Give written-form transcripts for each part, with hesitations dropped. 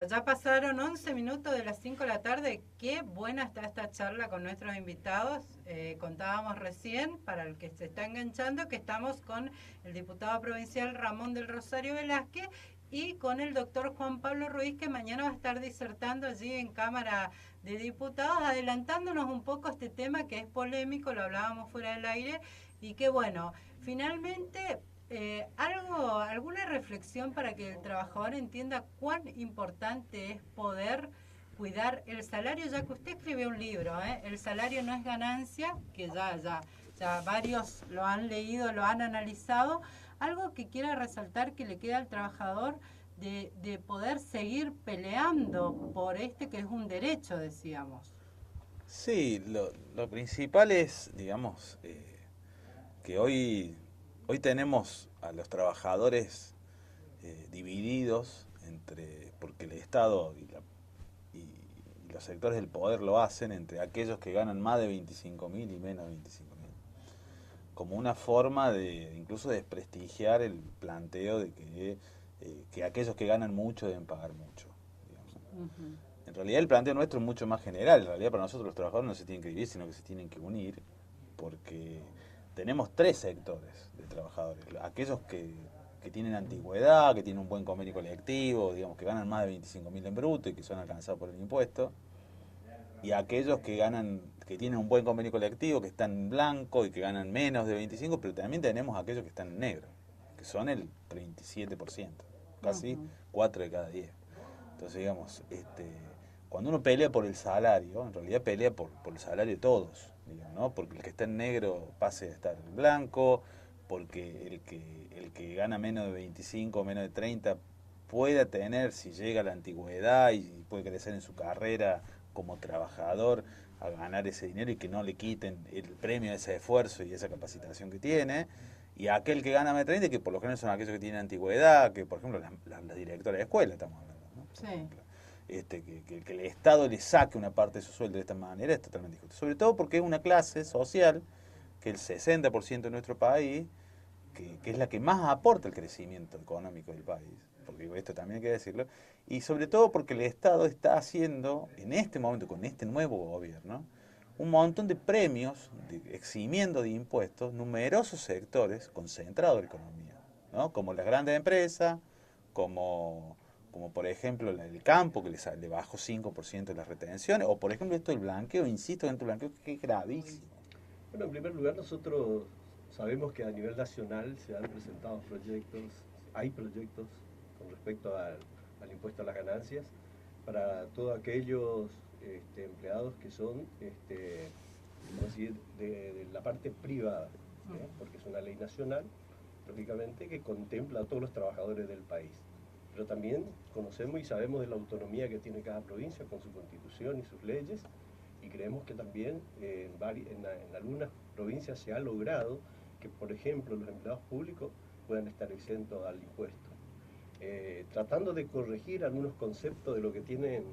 Ya pasaron 11 minutos de las 5 de la tarde. Qué buena está esta charla con nuestros invitados. Contábamos recién, para el que se está enganchando, que estamos con el diputado provincial Ramón del Rosario Velázquez y con el doctor Juan Pablo Ruiz, que mañana va a estar disertando allí en Cámara de Diputados, adelantándonos un poco este tema que es polémico, lo hablábamos fuera del aire, y que bueno, finalmente alguna reflexión para que el trabajador entienda cuán importante es poder cuidar el salario, ya que usted escribió un libro, El salario no es ganancia, que ya varios lo han leído, lo han analizado. Algo que quiera resaltar que le queda al trabajador de poder seguir peleando por este que es un derecho, decíamos. Sí, lo principal es, digamos, que hoy tenemos a los trabajadores divididos porque el Estado y los sectores del poder lo hacen entre aquellos que ganan más de 25.000 y menos de 25.000, como una forma de incluso desprestigiar el planteo de que aquellos que ganan mucho deben pagar mucho, digamos. Ujú. En realidad el planteo nuestro es mucho más general. En realidad para nosotros los trabajadores no se tienen que dividir, sino que se tienen que unir, porque tenemos tres sectores de trabajadores. Aquellos que tienen antigüedad, que tienen un buen convenio colectivo, digamos que ganan más de 25.000 en bruto y que son alcanzados por el impuesto, y aquellos que tienen un buen convenio colectivo, que están en blanco y que ganan menos de 25, pero también tenemos aquellos que están en negro, que son el 37%, casi Ujú. 4 de cada 10. Entonces, digamos, cuando uno pelea por el salario, en realidad pelea por el salario de todos, digamos, ¿no? Porque el que está en negro pase a estar en blanco, porque el que gana menos de 25 o menos de 30 pueda tener, si llega a la antigüedad y puede crecer en su carrera como trabajador, a ganar ese dinero y que no le quiten el premio de ese esfuerzo y esa capacitación que tiene. Y aquel que gana más de 30, que por lo general son aquellos que tienen antigüedad, que por ejemplo las directoras de escuela, estamos hablando, ¿no? Por Sí. ejemplo, que el Estado le saque una parte de su sueldo de esta manera es totalmente injusto. Sobre todo porque es una clase social que el 60% de nuestro país, que es la que más aporta el crecimiento económico del país, porque esto también hay que decirlo, y sobre todo porque el Estado está haciendo, en este momento, con este nuevo gobierno, un montón de premios, eximiendo de impuestos numerosos sectores concentrados de la economía, ¿no? Como las grandes empresas, como, como por ejemplo el campo, que le bajó 5% de las retenciones, o por ejemplo esto del blanqueo, insisto, dentro del blanqueo, que es gravísimo. Bueno, en primer lugar, nosotros sabemos que a nivel nacional se han presentado proyectos, hay proyectos con respecto al impuesto a las ganancias para todos aquellos empleados que son, vamos a decir, de la parte privada, porque es una ley nacional, lógicamente, que contempla a todos los trabajadores del país. Pero también conocemos y sabemos de la autonomía que tiene cada provincia con su constitución y sus leyes, y creemos que también en algunas provincias se ha logrado que, por ejemplo, los empleados públicos puedan estar exentos al impuesto. Tratando de corregir algunos conceptos de lo que tienen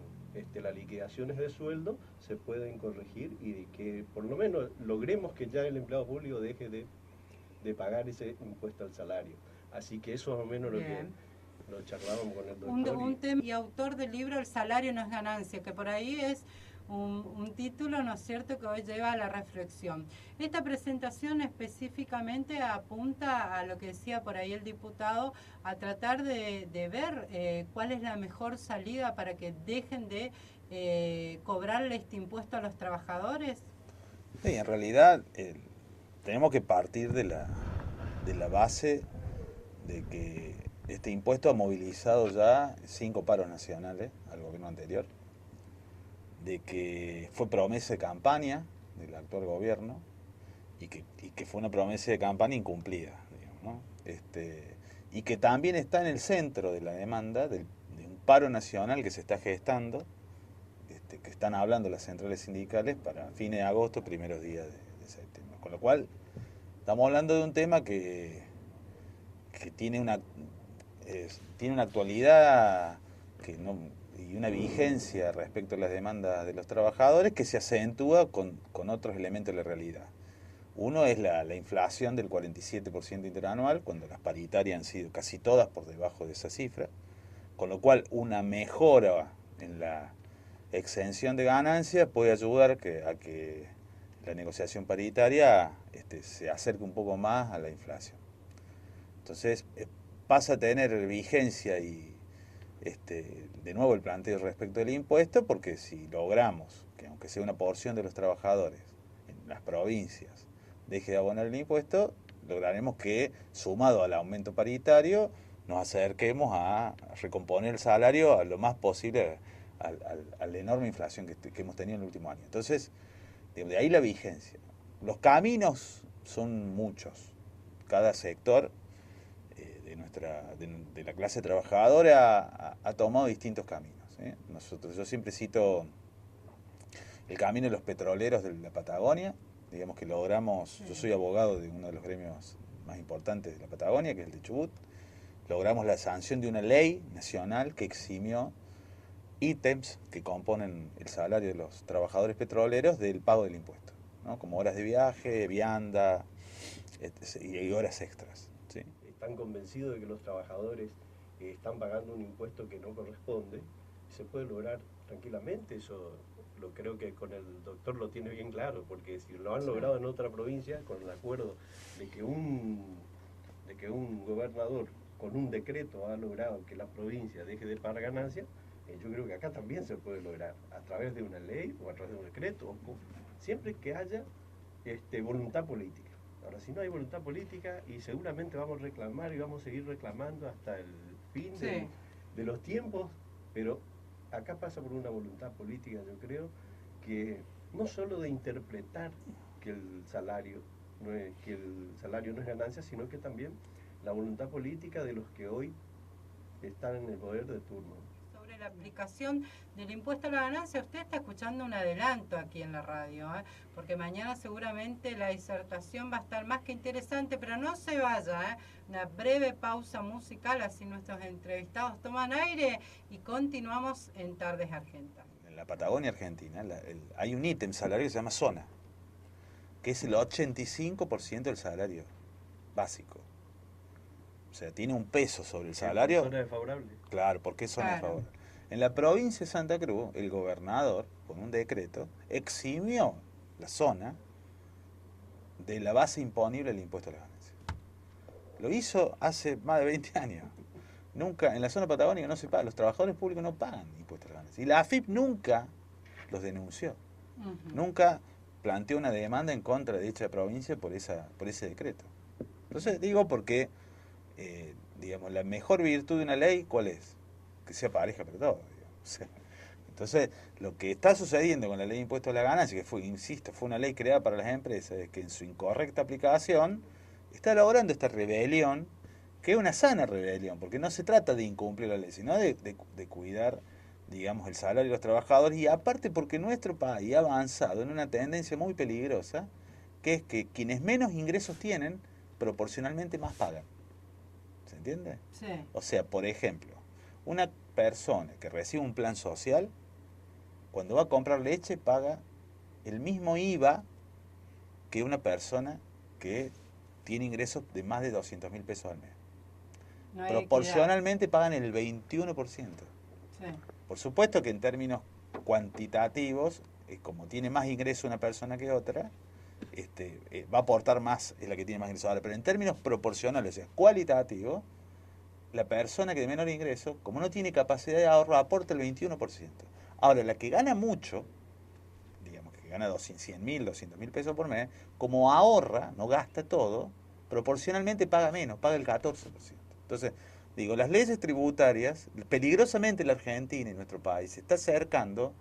las liquidaciones de sueldo, se pueden corregir y que por lo menos logremos que ya el empleado público deje de pagar ese impuesto al salario. Así que eso es más o menos lo que Bien. lo charlábamos con el doctor Un tema y autor del libro El salario no es ganancia, que por ahí es un título, ¿no es cierto?, que hoy lleva a la reflexión. Esta presentación específicamente apunta a lo que decía por ahí el diputado, a tratar de ver cuál es la mejor salida para que dejen de cobrarle este impuesto a los trabajadores. Sí, en realidad tenemos que partir de la base de que este impuesto ha movilizado ya 5 paros nacionales al gobierno anterior, de que fue promesa de campaña del actual gobierno y que fue una promesa de campaña incumplida, digamos, ¿no? Y que también está en el centro de la demanda de un paro nacional que se está gestando, que están hablando las centrales sindicales para fines de agosto, primeros días de septiembre. Con lo cual, estamos hablando de un tema que tiene una actualidad que no, y una vigencia respecto a las demandas de los trabajadores que se acentúa con otros elementos de la realidad. Uno es la inflación del 47% interanual, cuando las paritarias han sido casi todas por debajo de esa cifra. Con lo cual, una mejora en la exención de ganancias puede ayudar a que la negociación paritaria se acerque un poco más a la inflación. Entonces, pasa a tener vigencia y de nuevo el planteo respecto del impuesto, porque si logramos que aunque sea una porción de los trabajadores en las provincias deje de abonar el impuesto, lograremos que, sumado al aumento paritario, nos acerquemos a recomponer el salario a lo más posible a la enorme inflación que hemos tenido en el último año. Entonces, de ahí la vigencia. Los caminos son muchos. Cada sector de la clase trabajadora ha tomado distintos caminos. Yo siempre cito el camino de los petroleros de la Patagonia. Digamos que logramos, yo soy abogado de uno de los gremios más importantes de la Patagonia, que es el de Chubut. Logramos la sanción de una ley nacional que eximió ítems que componen el salario de los trabajadores petroleros del pago del impuesto, ¿no? Como horas de viaje, vianda y horas extras. ¿Sí? Están convencidos de que los trabajadores están pagando un impuesto que no corresponde. Se puede lograr tranquilamente, eso lo creo que con el doctor lo tiene bien claro, porque si lo han logrado en otra provincia, con el acuerdo de que un gobernador con un decreto ha logrado que la provincia deje de pagar ganancias, yo creo que acá también se puede lograr, a través de una ley o a través de un decreto, siempre que haya voluntad política. Ahora, si no hay voluntad política, y seguramente vamos a reclamar y vamos a seguir reclamando hasta el fin de los tiempos, pero acá pasa por una voluntad política, yo creo, que no solo de interpretar que el salario no es ganancia, sino que también la voluntad política de los que hoy están en el poder de turno. Sobre la aplicación del impuesto a la ganancia, usted está escuchando un adelanto aquí en la radio, porque mañana seguramente la disertación va a estar más que interesante, pero no se vaya, una breve pausa musical, así nuestros entrevistados toman aire y continuamos en Tardes Argentas. En la Patagonia Argentina hay un ítem salario que se llama zona, que es el 85% del salario básico. O sea, tiene un peso sobre el salario. ¿Zona desfavorable? Claro, porque es zona desfavorable. En la provincia de Santa Cruz, el gobernador, con un decreto, eximió la zona de la base imponible del impuesto a la ganancia. Lo hizo hace más de 20 años. Nunca, en la zona patagónica no se paga, los trabajadores públicos no pagan impuestos a la ganancia. Y la AFIP nunca los denunció. Nunca planteó una demanda en contra de dicha provincia por ese decreto. Entonces digo porque, digamos, la mejor virtud de una ley, ¿cuál es? Que sea pareja para todos. O sea, entonces, lo que está sucediendo con la ley de impuestos a la ganancia, que fue una ley creada para las empresas, es que en su incorrecta aplicación está logrando esta rebelión, que es una sana rebelión, porque no se trata de incumplir la ley, sino de cuidar, digamos, el salario de los trabajadores, y aparte porque nuestro país ha avanzado en una tendencia muy peligrosa, que es que quienes menos ingresos tienen, proporcionalmente más pagan. ¿Se entiende? Sí. O sea, por ejemplo, una persona que recibe un plan social, cuando va a comprar leche paga el mismo IVA que una persona que tiene ingresos de más de 200.000 pesos al mes. No Proporcionalmente pagan el 21%. Sí. Por supuesto que en términos cuantitativos, como tiene más ingreso una persona que otra, va a aportar más, es la que tiene más ingresos. Ahora, pero en términos proporcionales, o sea, cualitativos, la persona que de menor ingreso, como no tiene capacidad de ahorro, aporta el 21%. Ahora, la que gana mucho, digamos que gana 100.000, 200.000 pesos por mes, como ahorra, no gasta todo, proporcionalmente paga menos, paga el 14%. Entonces, digo, las leyes tributarias, peligrosamente la Argentina y nuestro país se está acercando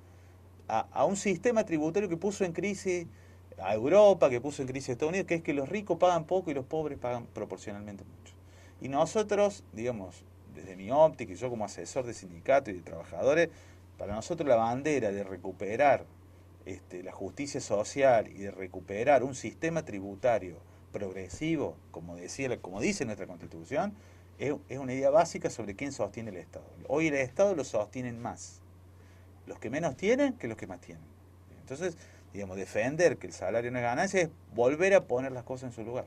a un sistema tributario que puso en crisis a Europa, que puso en crisis a Estados Unidos, que es que los ricos pagan poco y los pobres pagan proporcionalmente mucho. Y nosotros, digamos, desde mi óptica y yo como asesor de sindicatos y de trabajadores, para nosotros la bandera de recuperar la justicia social y de recuperar un sistema tributario progresivo, como dice nuestra Constitución, es una idea básica sobre quién sostiene el Estado. Hoy el Estado lo sostienen más los que menos tienen que los que más tienen. Entonces, digamos, defender que el salario no es ganancia es volver a poner las cosas en su lugar.